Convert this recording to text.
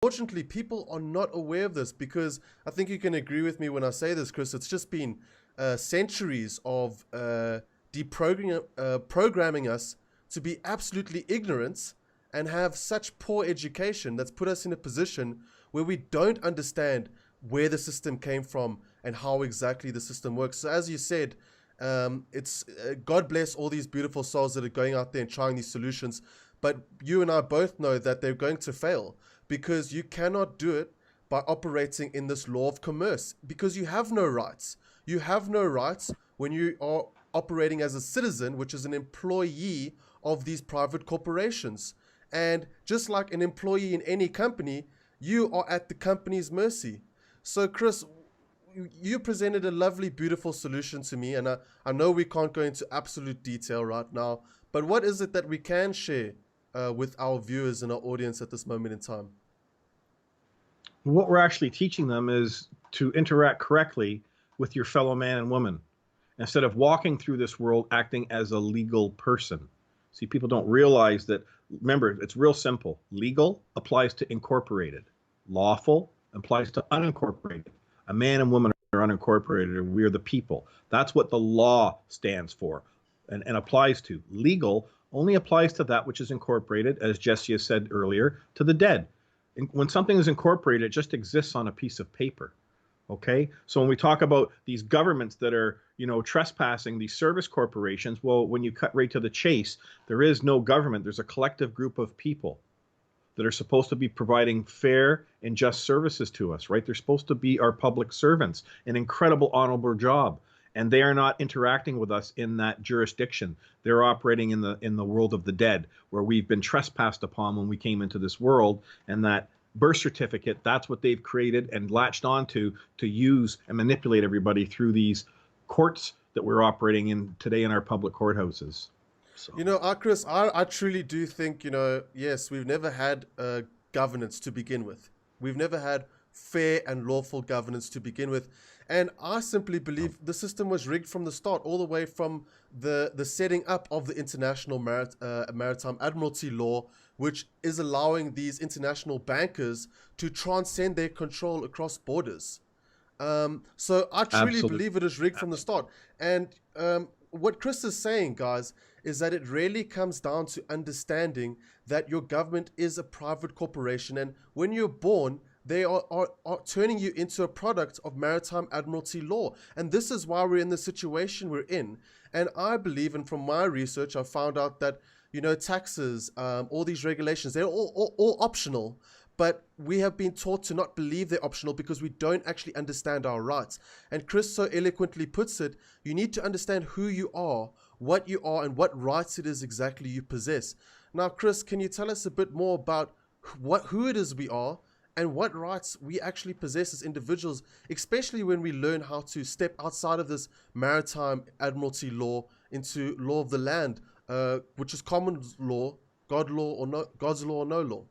unfortunately, people are not aware of this, because I think you can agree with me when I say this, Chris. It's just been centuries of programming us to be absolutely ignorant and have such poor education that's put us in a position where we don't understand where the system came from and how exactly the system works. So as you said, it's God bless all these beautiful souls that are going out there and trying these solutions, but you and I both know that they're going to fail, because you cannot do it by operating in this law of commerce, because you have no rights. You have no rights when you are operating as a citizen, which is an employee of these private corporations. And just like an employee in any company, you are at the company's mercy. So Chris, you presented a lovely, beautiful solution to me, and I know we can't go into absolute detail right now, but what is it that we can share with our viewers and our audience at this moment in time? What we're actually teaching them is to interact correctly with your fellow man and woman, instead of walking through this world acting as a legal person. See, people don't realize that. Remember, it's real simple. Legal applies to incorporated. Lawful applies to unincorporated. A man and woman are unincorporated, and we are the people. That's what the law stands for and applies to. Legal only applies to that which is incorporated, as Jesse has said earlier, to the dead. When something is incorporated, it just exists on a piece of paper. Okay, so when we talk about these governments that are, trespassing these service corporations, well, when you cut right to the chase, there is no government. There's a collective group of people that are supposed to be providing fair and just services to us, right? They're supposed to be our public servants, an incredible, honorable job, and they are not interacting with us in that jurisdiction. They're operating in the world of the dead, where we've been trespassed upon when we came into this world, and that birth certificate, that's what they've created and latched onto to use and manipulate everybody through these courts that we're operating in today in our public courthouses. So. Chris, I truly do think, yes, we've never had governance to begin with. We've never had fair and lawful governance to begin with. And I simply believe the system was rigged from the start, all the way from the setting up of the International Maritime Admiralty Law, which is allowing these international bankers to transcend their control across borders. So I truly believe it is rigged from the start. And what Chris is saying, guys, is that it really comes down to understanding that your government is a private corporation, and when you're born, they are turning you into a product of maritime admiralty law. And this is why we're in the situation we're in. And I believe, and from my research, I found out that, taxes, all these regulations, they're all optional. But we have been taught to not believe they're optional because we don't actually understand our rights. And Chris so eloquently puts it, you need to understand who you are, what you are, and what rights it is exactly you possess. Now, Chris, can you tell us a bit more about who it is we are and what rights we actually possess as individuals, especially when we learn how to step outside of this maritime admiralty law into law of the land, which is common law, God's law or no law?